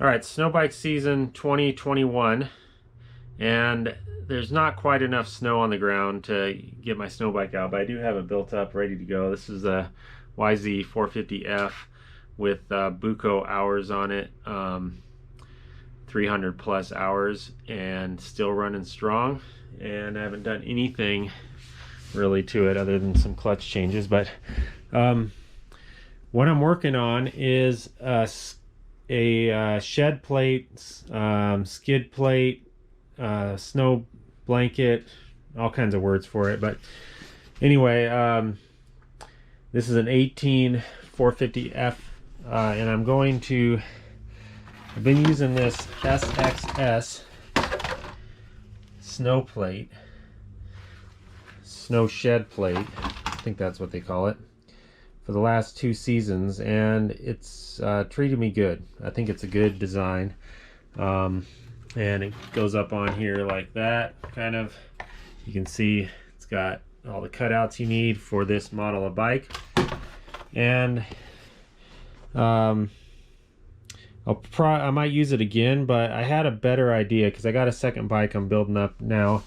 All right, Snowbike season 2021, and there's not quite enough snow on the ground to get my snow bike out, but I do have it built up, ready to go. This is a YZ450F with Buco hours on it, 300 plus hours, and still running strong. And I haven't done anything really to it other than some clutch changes, but what I'm working on is a shed plate, skid plate, snow blanket, all kinds of words for it. But anyway, this is an 18 450F, and I've been using this SXS snow plate, snow shed plate, I think that's what they call it, for the last 2 seasons, and it's treated me good. I think it's a good design, and it goes up on here like that, kind of. You can see it's got all the cutouts you need for this model of bike, and I might use it again, but I had a better idea because I got a second bike I'm building up now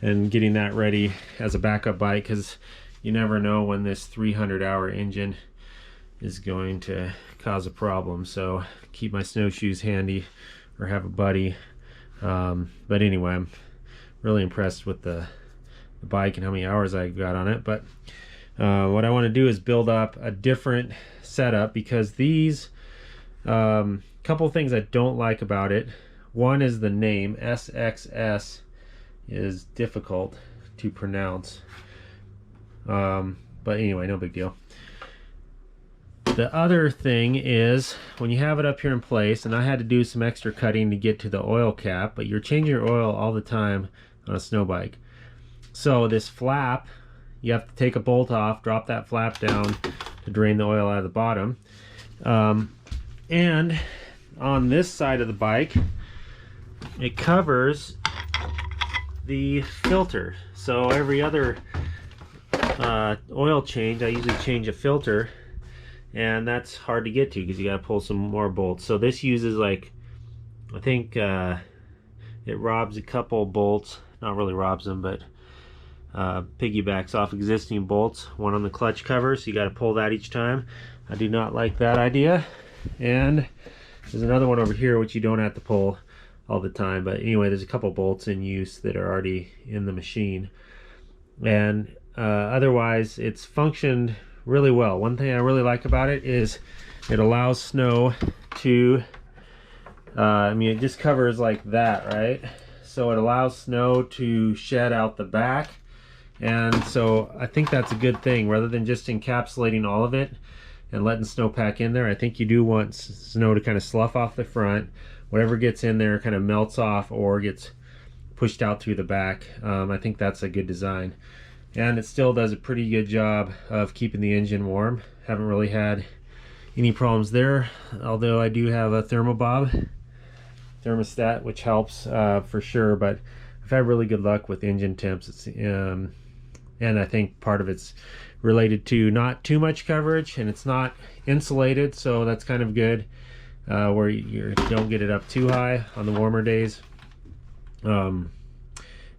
and getting that ready as a backup bike, because you never know when this 300-hour engine is going to cause a problem. So keep my snowshoes handy or have a buddy. But anyway, I'm really impressed with the bike and how many hours I got on it. But what I want to do is build up a different setup, because these couple things I don't like about it. One is the name. SXS is difficult to pronounce. But anyway, no big deal. The other thing is, when you have it up here in place, and I had to do some extra cutting to get to the oil cap, but you're changing your oil all the time on a snow bike. So this flap, you have to take a bolt off, drop that flap down to drain the oil out of the bottom. And on this side of the bike, it covers the filter. So every other oil change, I usually change a filter, and that's hard to get to because you got to pull some more bolts. So this uses, like, I think it robs a couple bolts, not really robs them, but piggybacks off existing bolts. One on the clutch cover, so you got to pull that each time. I do not like that idea. And there's another one over here which you don't have to pull all the time, but anyway, there's a couple bolts in use that are already in the machine, and otherwise it's functioned really well. One thing I really like about it is it allows snow to I mean, it just covers like that, right? So it allows snow to shed out the back, and so I think that's a good thing. Rather than just encapsulating all of it and letting snowpack in there, I think you do want snow to kind of slough off the front. Whatever gets in there kind of melts off or gets pushed out through the back. I think that's a good design, and it still does a pretty good job of keeping the engine warm. Haven't really had any problems there, although I do have a thermostat, which helps for sure, but I've had really good luck with engine temps. And I think part of it's related to not too much coverage, and it's not insulated, so that's kind of good, where you don't get it up too high on the warmer days. And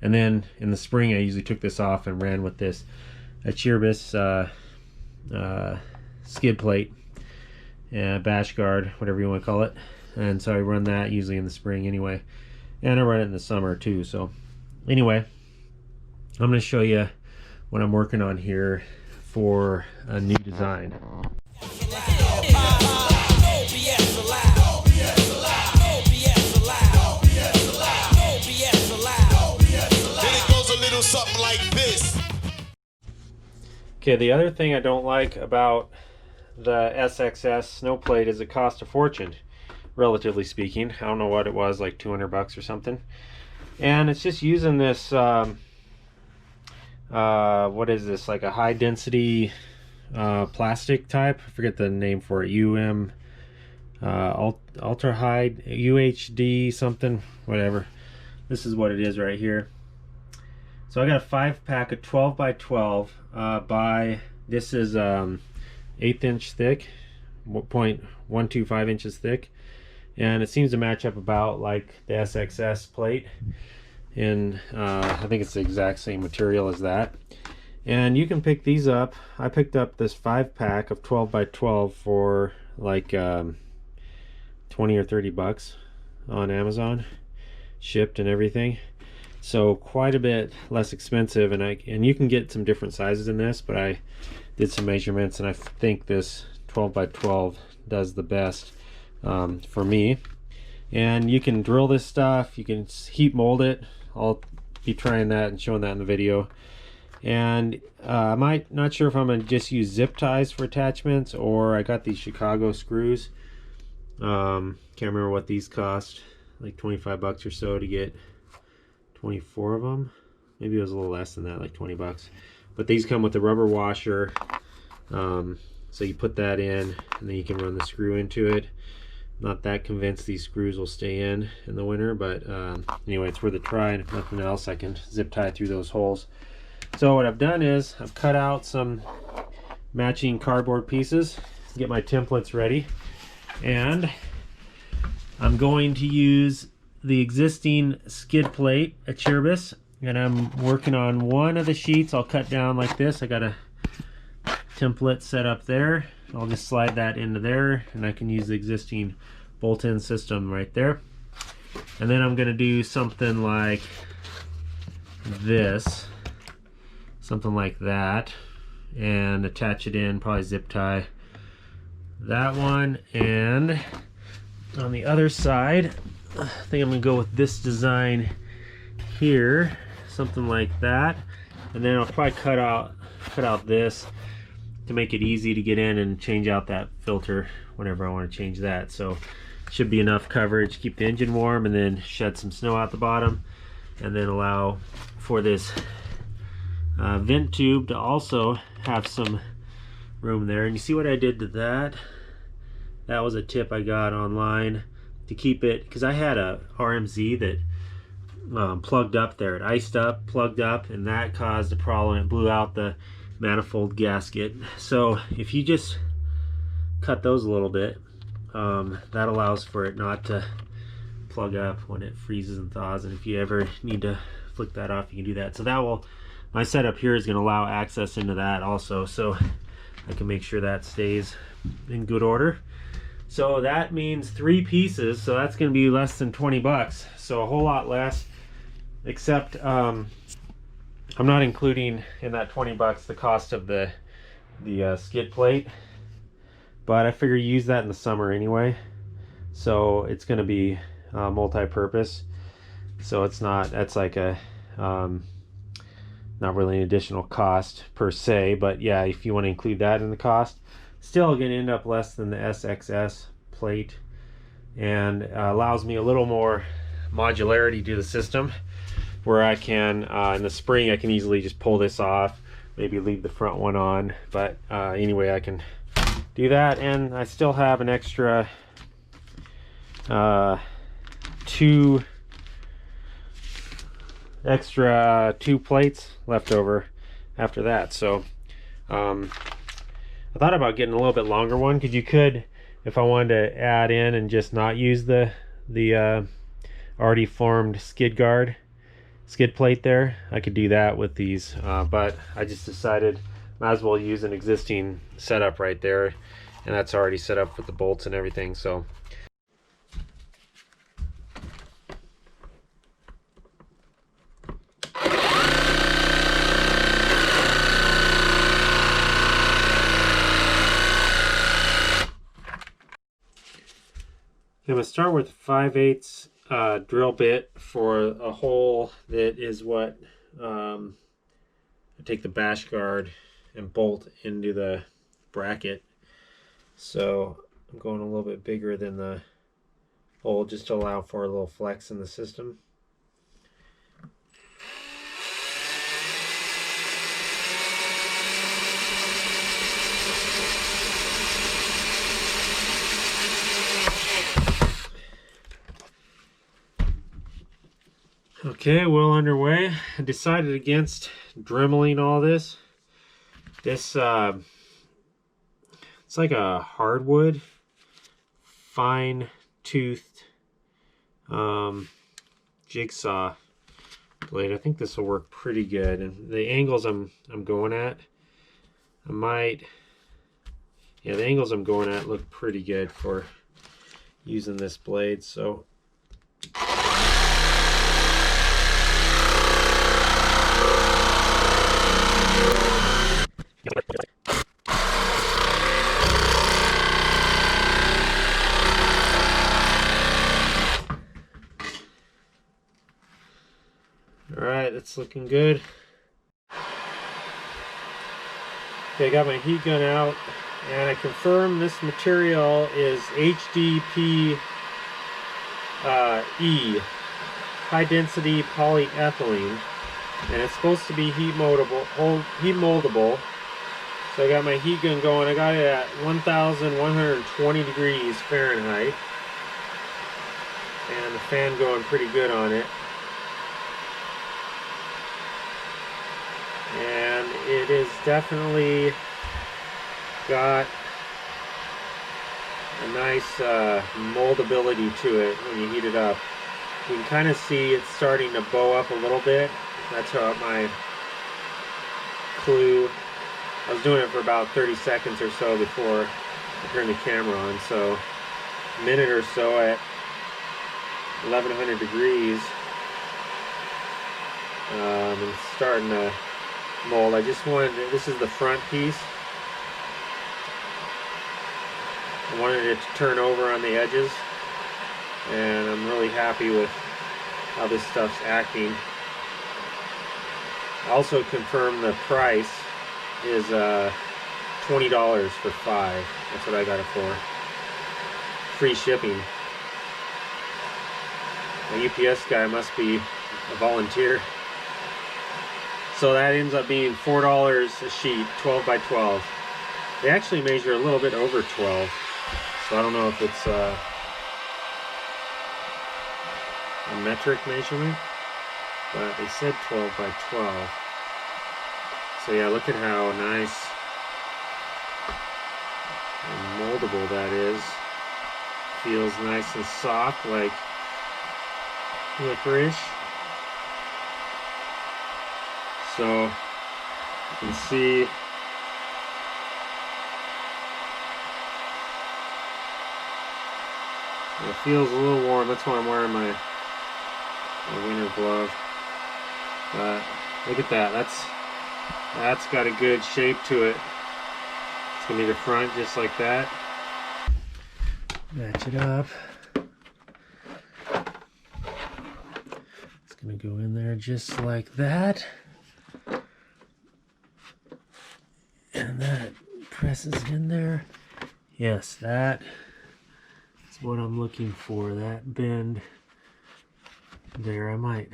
then in the spring I usually took this off and ran with this Cheerbus skid plate, bash guard, whatever you want to call it, and so I run that usually in the spring anyway, and I run it in the summer too. So anyway, I'm going to show you what I'm working on here for a new design. Something like this. Okay, the other thing I don't like about the SXS snow plate is it cost a fortune, relatively speaking. I don't know what it was, like 200 bucks or something. And it's just using this what is this, like a high density plastic type, I forget the name for it, ultra high, UHD something, whatever. This is what it is right here. So I got a 5-pack of 12 by 12 this is 1/8 inch thick, 0.125 inches thick, and it seems to match up about like the SXS plate, and I think it's the exact same material as that. And you can pick these up. I picked up this 5-pack of 12 by 12 for like 20 or 30 bucks on Amazon, shipped and everything. So quite a bit less expensive, and you can get some different sizes in this, but I did some measurements and I think this 12 by 12 does the best for me. And you can drill this stuff, you can heat mold it. I'll be trying that and showing that in the video. And I'm not sure if I'm gonna just use zip ties for attachments, or I got these Chicago screws. Can't remember what these cost, like 25 bucks or so to get 24 of them. Maybe it was a little less than that, like 20 bucks. But these come with a rubber washer, so you put that in and then you can run the screw into it. Not that convinced these screws will stay in the winter, but anyway, it's worth a try, and if nothing else, I can zip tie through those holes. So what I've done is I've cut out some matching cardboard pieces, get my templates ready, and I'm going to use the existing skid plate at Sherbis, and I'm working on one of the sheets. I'll cut down like this. I got a template set up there. I'll just slide that into there, and I can use the existing bolt-in system right there. And then I'm going to do something like this, something like that, and attach it in, probably zip tie that one. And on the other side, I think I'm gonna go with this design here, something like that. And then I'll probably cut out this to make it easy to get in and change out that filter whenever I want to change that. So should be enough coverage, keep the engine warm, and then shed some snow out the bottom, and then allow for this vent tube to also have some room there. And you see what I did to that? That was a tip I got online to keep it, because I had a RMZ that plugged up there. It iced up, plugged up, and that caused a problem. It blew out the manifold gasket. So if you just cut those a little bit, that allows for it not to plug up when it freezes and thaws. And if you ever need to flick that off, you can do that. So that will, my setup here is going to allow access into that also, so I can make sure that stays in good order. So that means 3 pieces, so that's going to be less than 20 bucks. So a whole lot less, except I'm not including in that 20 bucks the cost of the skid plate. But I figure you use that in the summer anyway, so it's going to be multi-purpose. So it's not, that's like a not really an additional cost per se, but yeah, if you want to include that in the cost, still going to end up less than the SXS plate, and allows me a little more modularity to the system, where I can in the spring I can easily just pull this off, maybe leave the front one on, but anyway, I can do that. And I still have an extra 2 plates left over after that. So I thought about getting a little bit longer one, because you could, if I wanted to add in and just not use the already formed skid plate there, I could do that with these, but I just decided might as well use an existing setup right there, and that's already set up with the bolts and everything. So I'm going to start with 5/8 drill bit for a hole that is what I take the bash guard and bolt into the bracket. So I'm going a little bit bigger than the hole, just to allow for a little flex in the system. Okay, well underway. I decided against dremeling all this. This it's like a hardwood, fine toothed jigsaw blade. I think this will work pretty good, and the angles I'm going at, yeah, the angles I'm going at look pretty good for using this blade. So alright, that's looking good. Okay, I got my heat gun out, and I confirm this material is HDPE, high density polyethylene, and it's supposed to be heat moldable. So I got my heat gun going. I got it at 1,120 degrees Fahrenheit, and the fan going pretty good on it. And it is definitely got a nice moldability to it when you heat it up. You can kind of see it's starting to bow up a little bit. That's how my clue. I was doing it for about 30 seconds or so before I turned the camera on. So a minute or so at 1,100 degrees, it's starting to mold. I just wanted to, this is the front piece. I wanted it to turn over on the edges, and I'm really happy with how this stuff's acting. I also confirmed the price is $20 for 5. That's what I got it for. Free shipping. The UPS guy must be a volunteer. So that ends up being $4 a sheet, 12 by 12. They actually measure a little bit over 12. So I don't know if it's a metric measurement, but they said 12 by 12. So yeah, look at how nice and moldable that is. Feels nice and soft, like licorice. So you can see it feels a little warm. That's why I'm wearing my winter glove. But look at that. That's got a good shape to it. It's gonna be the front just like that. Match it up. It's gonna go in there just like that. And that presses in there. Yes, that is what I'm looking for. That bend there. I might,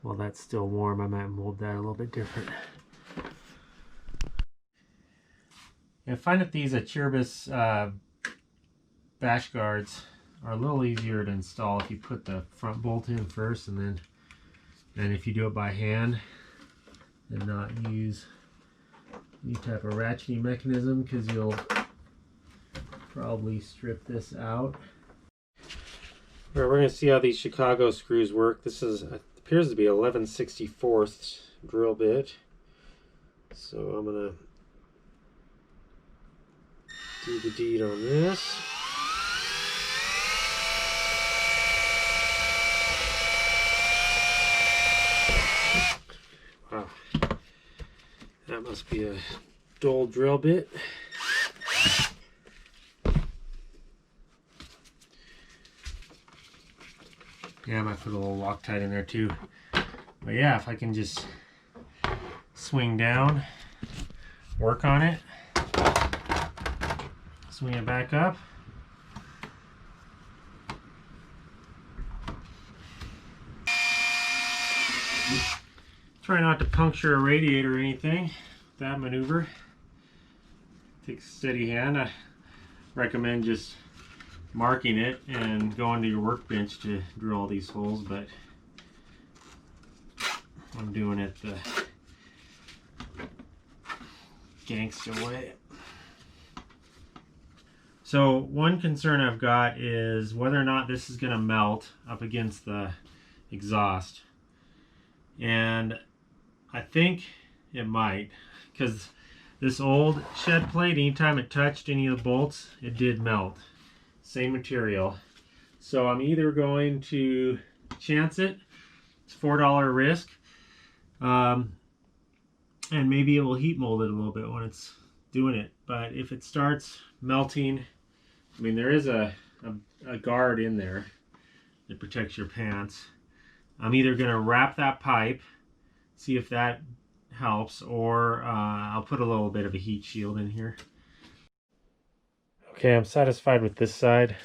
while that's still warm, I might mold that a little bit different. I find that these Cherbis bash guards are a little easier to install if you put the front bolt in first, and if you do it by hand and not use any type of ratcheting mechanism, because you'll probably strip this out. Alright, we're going to see how these Chicago screws work. This appears to be 11/64 drill bit. So I'm going to do the deed on this. Wow. That must be a dull drill bit. Yeah, I might put a little Loctite in there too. But yeah, if I can just swing down, work on it, swing it back up. Try not to puncture a radiator or anything with that maneuver. Takes a steady hand. I recommend just marking it and going to your workbench to drill all these holes, but I'm doing it the gangster way. So one concern I've got is whether or not this is going to melt up against the exhaust. And I think it might, because this old shed plate, anytime it touched any of the bolts, it did melt. Same material. So I'm either going to chance it. It's $4 risk. And maybe it will heat mold it a little bit when it's doing it. But if it starts melting, I mean, there is a guard in there that protects your pants. I'm either going to wrap that pipe, see if that helps, or I'll put a little bit of a heat shield in here. Okay, I'm satisfied with this side.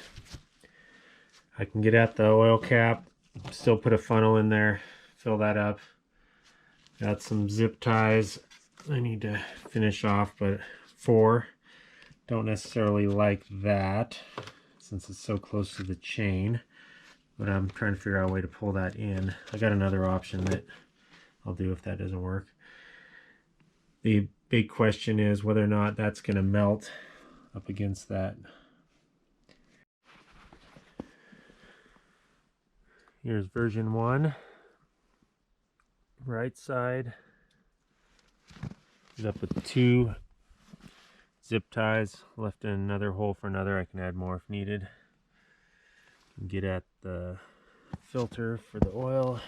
I can get at the oil cap, still put a funnel in there, fill that up. Got some zip ties I need to finish off, but 4. Don't necessarily like that since it's so close to the chain, but I'm trying to figure out a way to pull that in. I got another option that I'll do if that doesn't work. The big question is whether or not that's going to melt up against that. Here's version 1. Right side is up with 2 zip ties, left in another hole for another. I can add more if needed. Get at the filter for the oil.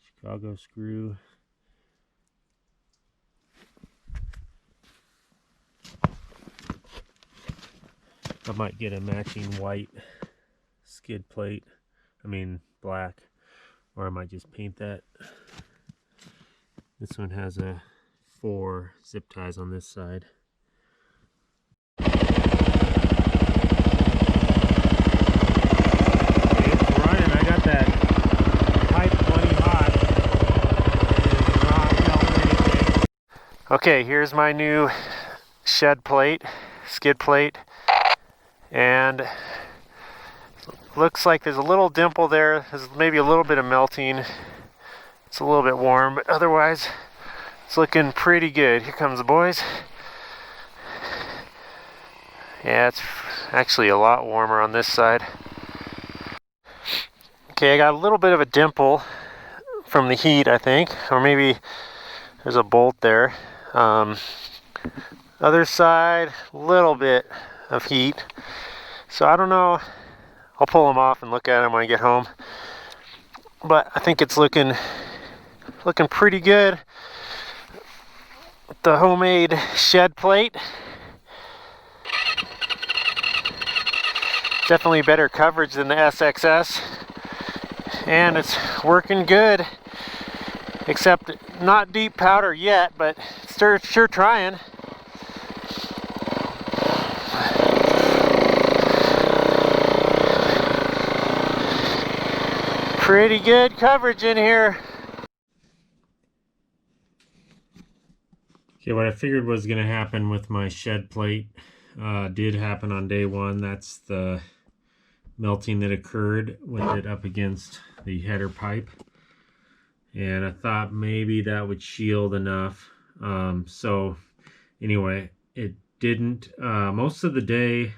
Chicago screw. I might get a matching white skid plate. I mean black. Or I might just paint that. This one has 4 zip ties on this side. Okay, it's running. I got that pipe plenty hot. It's not melting anything. Okay, here's my new shed plate, skid plate. And looks like there's a little dimple there. There's maybe a little bit of melting. It's a little bit warm, but otherwise it's looking pretty good. Here comes the boys. Yeah, it's actually a lot warmer on this side. Okay, I got a little bit of a dimple from the heat, I think, or maybe there's a bolt there. Other side, a little bit of heat. So I don't know. I'll pull them off and look at them when I get home. But I think it's looking pretty good. The homemade shed plate. Definitely better coverage than the SXS. And it's working good. Except not deep powder yet, but sure trying. Pretty good coverage in here. Okay, what I figured was going to happen with my shed plate did happen on day 1. That's the melting that occurred with it up against the header pipe. And I thought maybe that would shield enough. So anyway, it didn't. Most of the day,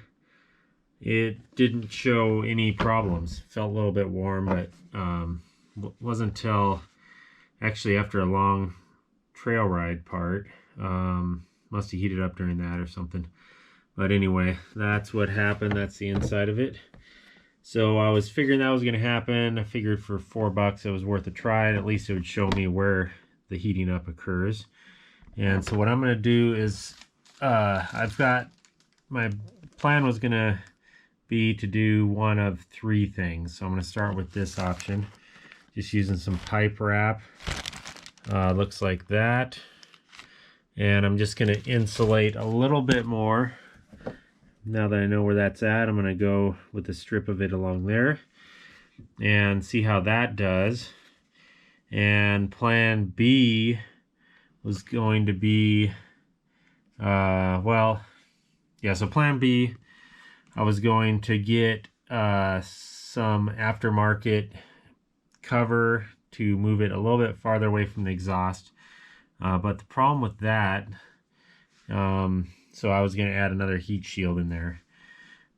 it didn't show any problems. Felt a little bit warm, but wasn't until actually after a long trail ride part. Must have heated up during that or something. But anyway, that's what happened. That's the inside of it. So I was figuring that was going to happen. I figured for $4 it was worth a try, and at least it would show me where the heating up occurs. And so what I'm going to do is I've got, my plan was going to be to do one of 3 things. So I'm going to start with this option, just using some pipe wrap. Looks like that. And I'm just going to insulate a little bit more. Now that I know where that's at, I'm going to go with a strip of it along there and see how that does. And plan B was going to be, so plan B, I was going to get some aftermarket cover to move it a little bit farther away from the exhaust. But the problem with that, so I was going to add another heat shield in there.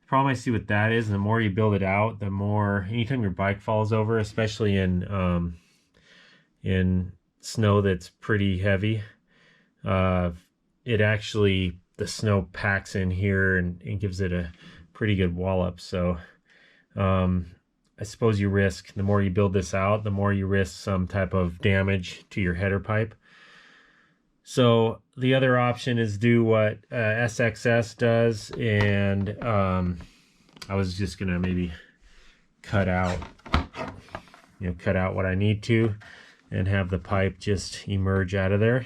The problem I see with that is the more you build it out, the more, anytime your bike falls over, especially in snow that's pretty heavy, it actually, the snow packs in here and gives it a pretty good wallop. So I suppose you risk, the more you build this out, the more you risk some type of damage to your header pipe. So the other option is do what SXS does, and I was just gonna maybe cut out what I need to and have the pipe just emerge out of there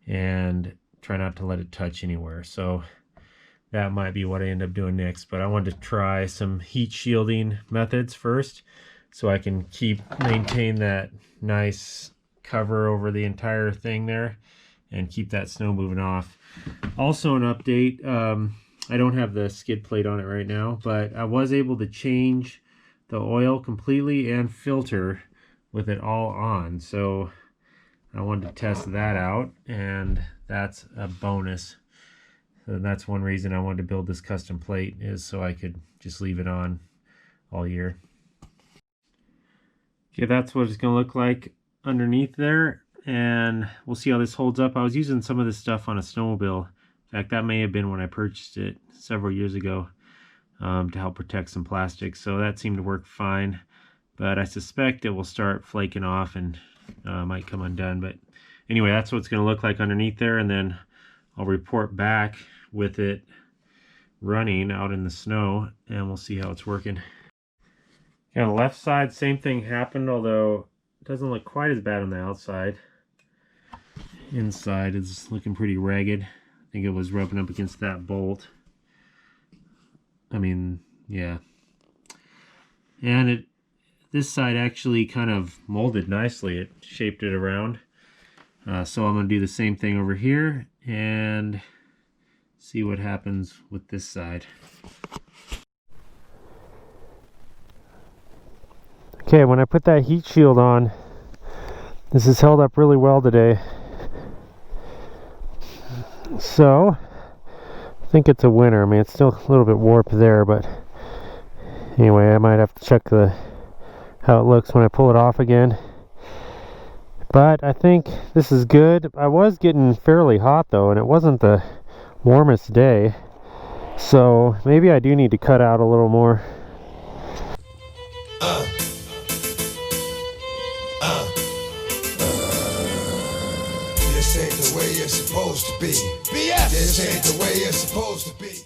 and try not to let it touch anywhere. So that might be what I end up doing next, but I wanted to try some heat shielding methods first so I can maintain that nice cover over the entire thing there and keep that snow moving off. Also an update, I don't have the skid plate on it right now, but I was able to change the oil completely and filter with it all on. So I wanted to test that out, and that's a bonus. So that's one reason I wanted to build this custom plate, is so I could just leave it on all year. Okay, that's what it's going to look like underneath there, and we'll see how this holds up. I was using some of this stuff on a snowmobile. In fact, that may have been when I purchased it several years ago to help protect some plastic. So that seemed to work fine, but I suspect it will start flaking off and might come undone. But anyway, that's what it's going to look like underneath there, and then I'll report back with it running out in the snow, and we'll see how it's working. Okay, on the left side, same thing happened, although it doesn't look quite as bad on the outside. Inside is looking pretty ragged. I think it was rubbing up against that bolt. I mean, yeah. And this side actually kind of molded nicely. It shaped it around. So I'm going to do the same thing over here and see what happens with this side. Okay, when I put that heat shield on, this has held up really well today. So I think it's a winner. I mean, it's still a little bit warped there, but anyway, I might have to check how it looks when I pull it off again. But I think this is good. I was getting fairly hot though, and it wasn't the warmest day, so maybe I do need to cut out a little more. This ain't the way it's supposed to be. BS! This ain't the way it's supposed to be.